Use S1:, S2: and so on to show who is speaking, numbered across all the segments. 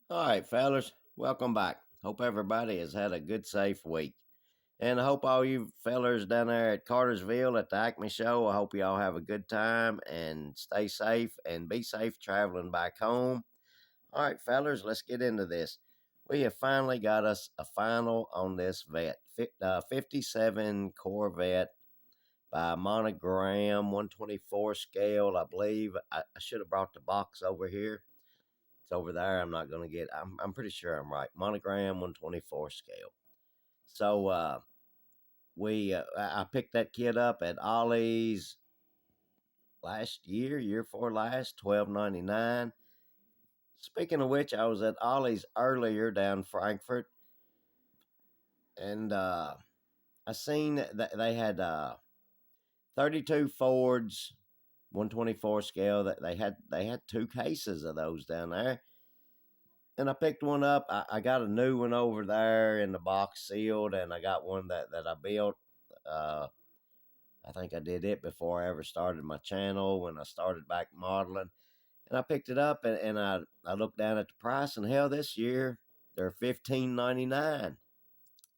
S1: All right, fellas, welcome back. Hope everybody has had a good, safe week. And I hope all you fellers down there at Cartersville at the Acme Show, I hope you all have a good time and stay safe and be safe traveling back home. All right, fellers, let's get into this. We have finally got us a final on this vet, 57 Corvette by Monogram, 124 scale, I believe. I should have brought the box over here. It's over there. I'm not going to get. I'm pretty sure I'm right. Monogram 124 scale. So we I picked that kid up at Ollie's last year before last, 12.99. Speaking of which, I was at Ollie's earlier down Frankfurt, and I seen that they had 32 Fords 124 scale. That they had two cases of those down there, and I picked one up. I got a new one over there in the box sealed, and I got one that I built. Uh, I think I did it before I ever started my channel when I started back modeling. And I picked it up, and I looked down at the price, and hell, this year they're $15.99.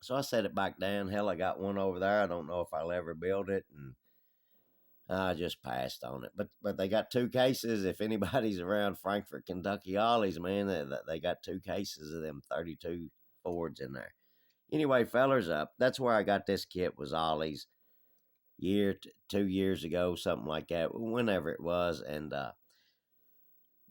S1: So I set it back down. Hell, I got one over there. I don't know if I'll ever build it, and I just passed on it. But they got two cases. If anybody's around Frankfort, Kentucky Ollie's, man, they got two cases of them 32 Fords in there. Anyway, fellers, that's where I got this kit, was Ollie's 2 years ago, something like that, whenever it was. And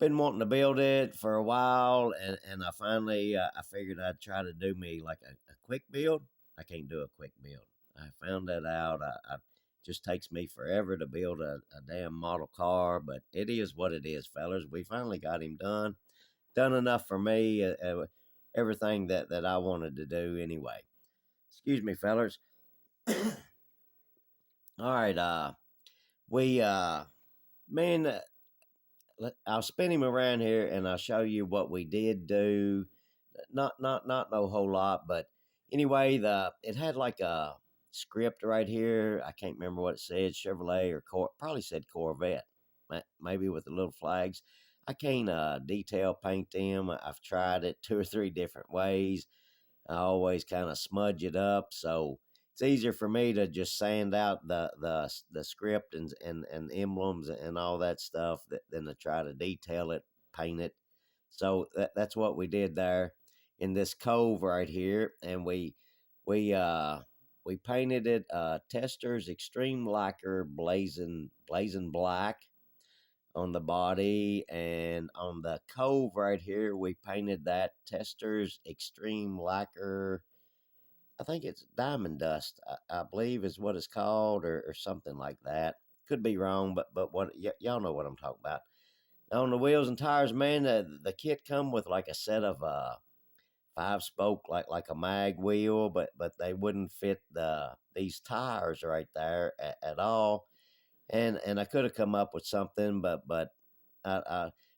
S1: been wanting to build it for a while, and I finally I figured I'd try to do me like a quick build. I can't do a quick build. I found that out. Just takes me forever to build a damn model car, but it is what it is, fellas. We finally got him done enough for me. Everything that I wanted to do anyway. Excuse me, fellas. All right, we man, I'll spin him around here and I'll show you what we did do. Not no whole lot, but anyway, it had like a script right here. I can't remember what it said, Chevrolet or probably said Corvette, maybe with the little flags. I can't detail paint them. I've tried it two or three different ways. I always kind of smudge it up, so it's easier for me to just sand out the script and emblems and all that stuff than to try to detail it, paint it. So that's what we did there in this cove right here, and we we painted it Tester's Extreme Lacquer blazing black on the body, and on the cove right here we painted that Tester's Extreme Lacquer. I think it's diamond dust, I believe is what it's called, or something like that. Could be wrong, but y'all know what I'm talking about. On the wheels and tires, man, the kit come with like a set of 5-spoke, like a mag wheel, but they wouldn't fit these tires right there at all. And I could have come up with something, but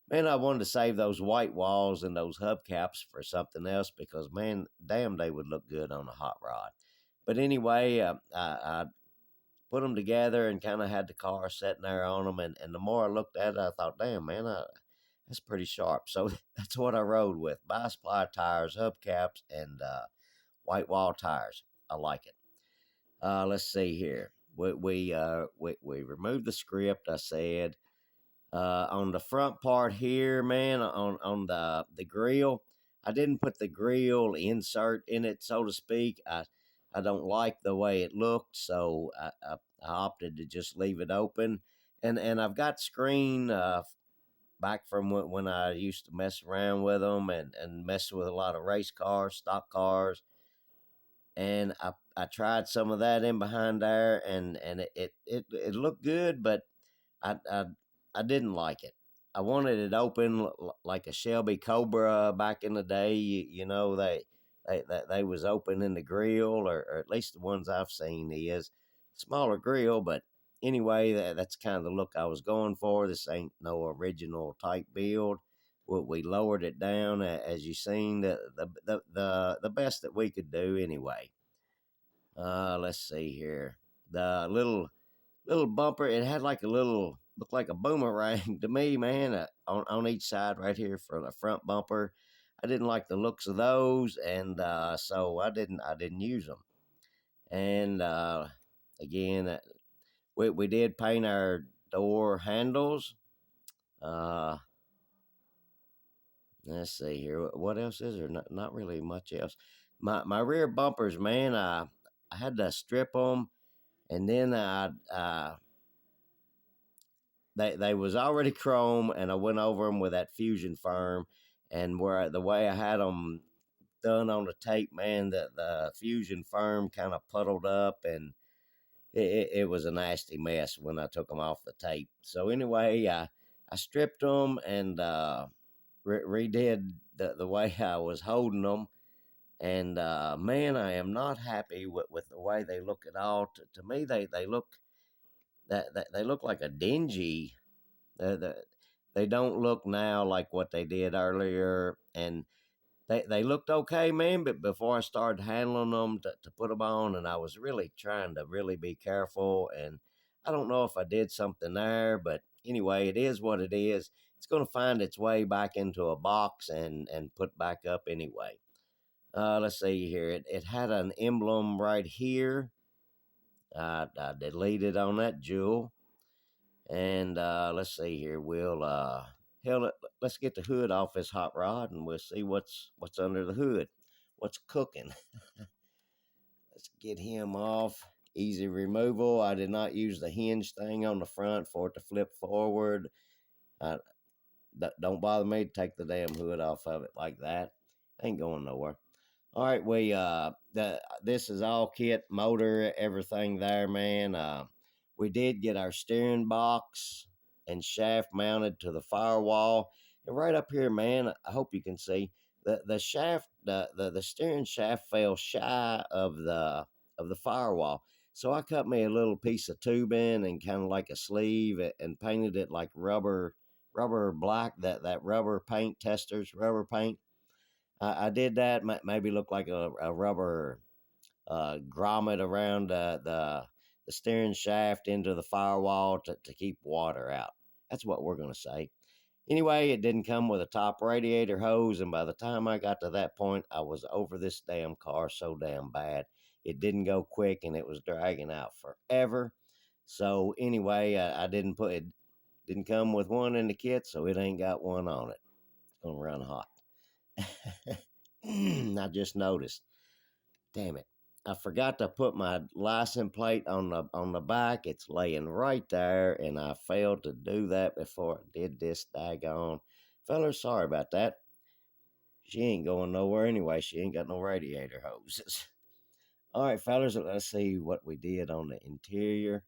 S1: man, I wanted to save those white walls and those hubcaps for something else, because man, damn, they would look good on a hot rod. But anyway, I put them together and kind of had the car sitting there on them, and the more I looked at it, I thought, damn, man, that's pretty sharp. So that's what I rode with: bi-spline tires, hubcaps, and white wall tires. I like it. Let's see here. We removed the script. I said on the front part here, man, on the grill. I didn't put the grill insert in it, so to speak. I don't like the way it looked, so I opted to just leave it open. And I've got screen back from when I used to mess around with them and mess with a lot of race cars, stock cars, and I tried some of that in behind there, and it looked good, but I, I I didn't like it. I wanted it open like a Shelby Cobra back in the day. You know, they was open in the grill, or at least the ones I've seen is smaller grill. But anyway, that's kind of the look I was going for. This ain't no original type build. We lowered it down, as you seen, the best that we could do anyway. Let's see here. The little bumper, it had like a little, looked like a boomerang to me, man, on each side right here for the front bumper. I didn't like the looks of those, and so I didn't use them. And again, we did paint our door handles. Uh, let's see here. What else is there? Not really much else. My rear bumpers, man. I had to strip them, and then they was already chrome, and I went over them with that fusion firm, and where the way I had them done on the tape, man, the fusion firm kind of puddled up, and it was a nasty mess when I took them off the tape. So anyway, I stripped them and redid the way I was holding them. And man, I am not happy with the way they look at all. To me, they look that they look like a dingy. They don't look now like what they did earlier, and they looked okay, man. But before I started handling them to put them on, and I was really trying to really be careful, and I don't know if I did something there, but anyway, it is what it is. It's going to find its way back into a box and put back up anyway. Let's see here. It had an emblem right here. I deleted on that jewel. And let's see here. Hell, let's get the hood off this hot rod, and we'll see what's under the hood, what's cooking. Let's get him off. Easy removal. I did not use the hinge thing on the front for it to flip forward. Uh, don't bother me to take the damn hood off of it like that. Ain't going nowhere. All right, this is all kit, motor, everything there, man. We did get our steering box and shaft mounted to the firewall, and right up here, man. I hope you can see the shaft, the steering shaft fell shy of the firewall. So I cut me a little piece of tubing and kind of like a sleeve and painted it like rubber black, that rubber paint testers, rubber paint. I did that. Maybe look like a rubber grommet around the steering shaft into the firewall to keep water out. That's what we're going to say. Anyway, it didn't come with a top radiator hose, and by the time I got to that point, I was over this damn car so damn bad. It didn't go quick, and it was dragging out forever. So anyway, I didn't put it. Didn't come with one in the kit, so it ain't got one on it. It's gonna run hot. I just noticed. Damn it. I forgot to put my license plate on the back. It's laying right there, and I failed to do that before I did this daggone. Fellers, sorry about that. She ain't going nowhere anyway. She ain't got no radiator hoses. All right, fellas, let's see what we did on the interior.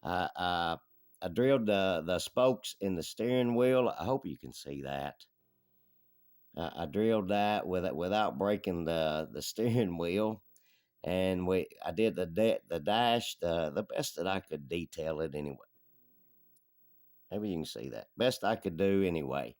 S1: I I, I drilled the spokes in the steering wheel. I hope you can see that. I drilled that without breaking the steering wheel, and I did the dash the best that I could detail it anyway. Maybe you can see that best I could do anyway.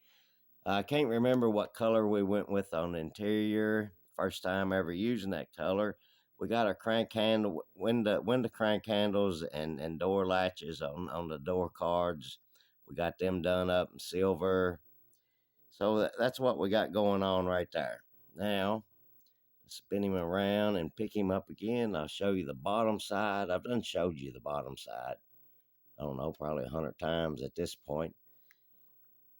S1: I can't remember what color we went with on the interior. First time ever using that color. We got our crank handle, window crank handles, and door latches on the door cards. We got them done up in silver. So that's what we got going on right there. Now, spin him around and pick him up again. I'll show you the bottom side. I've done showed you the bottom side. I don't know, probably 100 times at this point.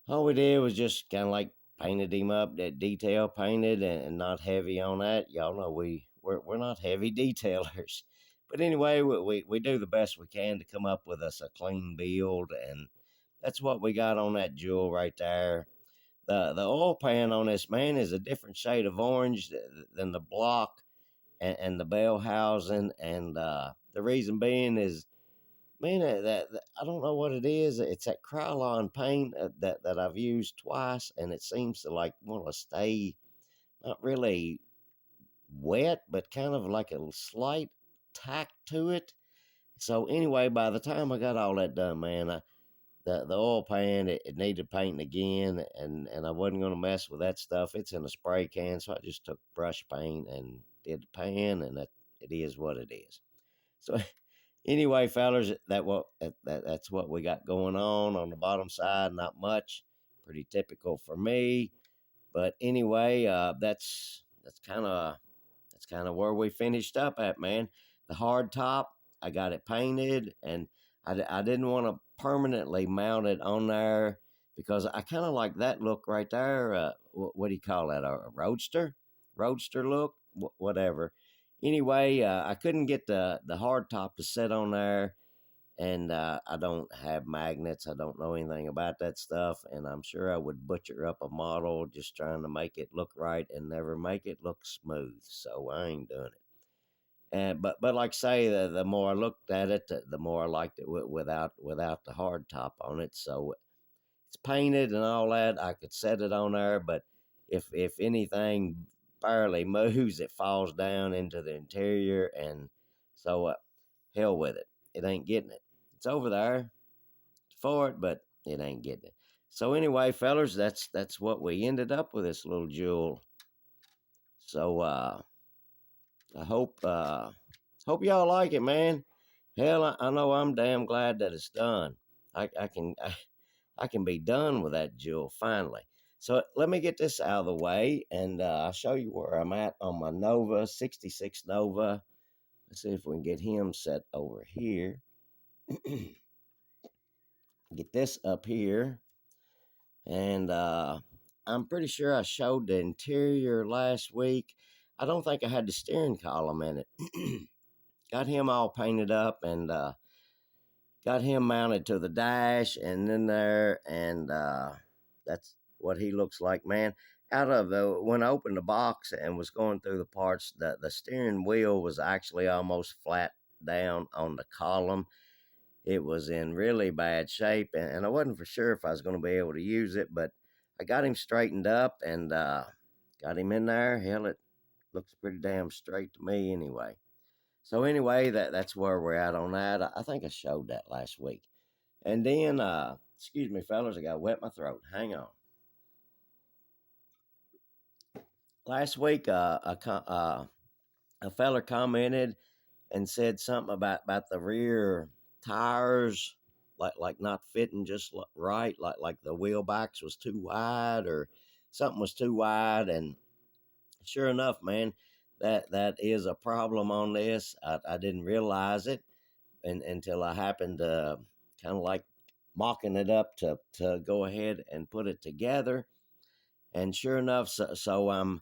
S1: All we did was just kind of like painted him up, that detail painted, and not heavy on that. Y'all know we're not heavy detailers. But anyway, we do the best we can to come up with us a clean build, and that's what we got on that jewel right there. The oil pan on this, man, is a different shade of orange than the block and the bell housing, and the reason being is, man, that I don't know what it is. It's that Krylon paint that I've used twice, and it seems to like want to stay not really wet, but kind of like a slight tack to it. So anyway, by the time I got all that done, man, the oil pan, it needed painting again, and I wasn't going to mess with that stuff. It's in a spray can, so I just took brush paint and did the pan, and it is what it is. So anyway, fellas, that's what we got going on the bottom side. Not much, pretty typical for me. But anyway, that's kind of where we finished up at, man. The hard top, I got it painted, and I didn't want to permanently mount it on there because I kind of like that look right there. What do you call that? A roadster look, whatever. Anyway, I couldn't get the hard top to set on there, and I don't have magnets. I don't know anything about that stuff, and I'm sure I would butcher up a model just trying to make it look right and never make it look smooth. So I ain't doing it. And but like I say, the more I looked at it, the more I liked it without the hard top on it. So it's painted and all that. I could set it on there, but if anything barely moves, it falls down into the interior, and so hell with it. It ain't getting it. It's over there for it, but it ain't getting it. So anyway, fellers, that's what we ended up with this little jewel. So I hope y'all like it, man. Hell, I know I'm damn glad that it's done. I can be done with that jewel finally. So let me get this out of the way, and I'll show you where I'm at on my Nova 66 Nova. Let's see if we can get him set over here. Get this up here, and I'm pretty sure I showed the interior last week. I don't think I had the steering column in it. Got him all painted up, and got him mounted to the dash and in there, and that's what he looks like, man. Out of the When I opened the box and was going through the parts, the steering wheel was actually almost flat down on the column. It was in really bad shape, and I wasn't for sure if I was going to be able to use it, but I got him straightened up and got him in there. Hell, it looks pretty damn straight to me anyway. So anyway, that's where we're at on that. I think I showed that last week. And then, excuse me, fellas, I got to wet my throat. Hang on. Last week, a feller commented and said something about the rear tires, like not fitting just right, like the wheel backs was too wide or something was too wide. And sure enough, man, that is a problem on this. I didn't realize it until I happened to kind of like mocking it up to go ahead and put it together. And sure enough, so I'm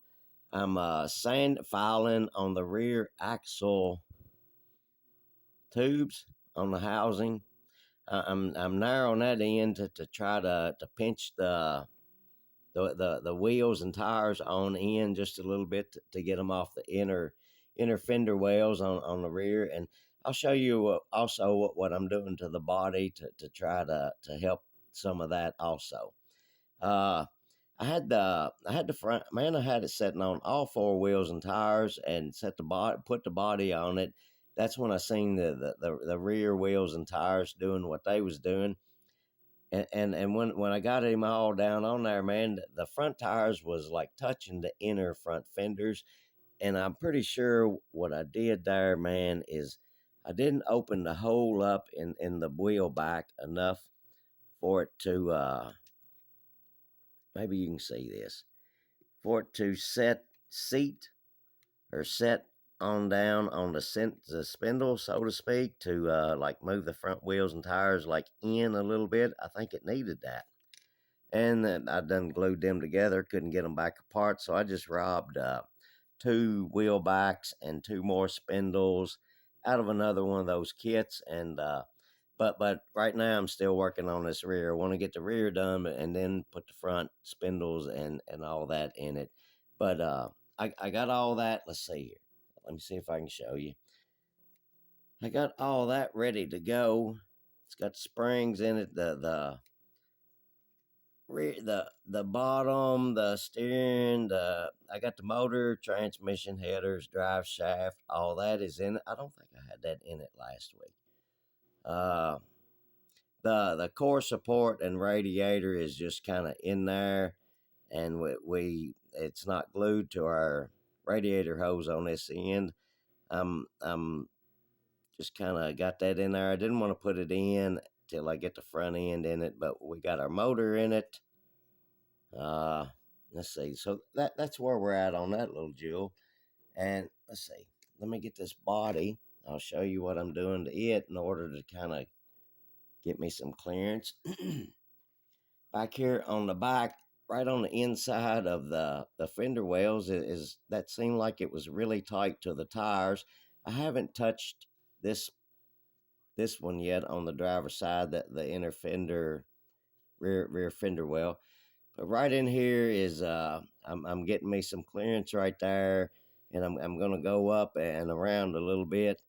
S1: sand filing on the rear axle tubes on the housing. I'm narrowing that in to try to pinch the wheels and tires on in just a little bit to get them off the inner fender wells on the rear. And I'll show you also what I'm doing to the body to try to help some of that also. Uh, I had the front, man. I had it setting on all four wheels and tires, and put the body on it. That's when I seen the rear wheels and tires doing what they was doing. And when I got him all down on there, man, the front tires was like touching the inner front fenders. And I'm pretty sure what I did there, man, is I didn't open the hole up in the wheel back enough for it to maybe you can see this, for it to seat or set on down on the spindle, so to speak, to like move the front wheels and tires like in a little bit. I think it needed that. And then I done glued them together, couldn't get them back apart, so I just robbed two wheel backs and two more spindles out of another one of those kits. And but right now I'm still working on this rear. I want to get the rear done and then put the front spindles and all that in it. But I got all that. Let's see here. Let me see if I can show you. I got all that ready to go. It's got springs in it. The bottom, the steering, I got the motor, transmission, headers, drive shaft, all that is in it. I don't think I had that in it last week. The core support and radiator is just kind of in there, and we it's not glued to our radiator hose on this end. I'm just kind of got that in there. I didn't want to put it in till I get the front end in it, but we got our motor in it. let's see. So that's where we're at on that little jewel. And let's see. Let me get this body. I'll show you what I'm doing to it in order to kind of get me some clearance. Back here on the back, right on the inside of the fender wells, is that seemed like it was really tight to the tires. I haven't touched this this one yet on the driver's side, that the inner fender, rear fender well. But right in here is I'm getting me some clearance right there, and I'm gonna go up and around a little bit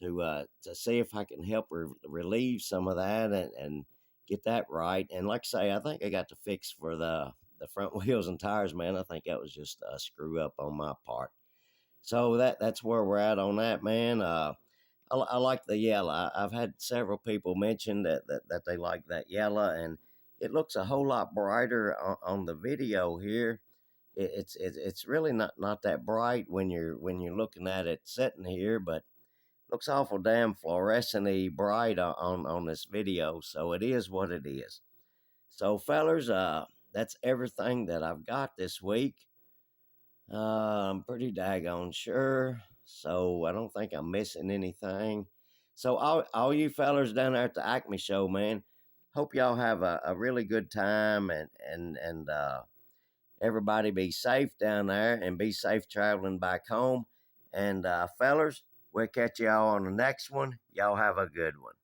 S1: to see if I can help relieve some of that, and get that right. And like I say, I think I got the fix for the front wheels and tires, man. I think that was just a screw up on my part. So that's where we're at on that, man. I like the yellow. I've had several people mention that they like that yellow, and it looks a whole lot brighter on the video here. It's really not that bright when you're looking at it sitting here, but looks awful damn fluorescent-y bright on this video. So it is what it is. So fellers, that's everything that I've got this week. I'm pretty daggone sure. So I don't think I'm missing anything. So all you fellers down there at the Acme show, man, hope y'all have a really good time, and everybody be safe down there, and be safe traveling back home. And fellers, we'll catch y'all on the next one. Y'all have a good one.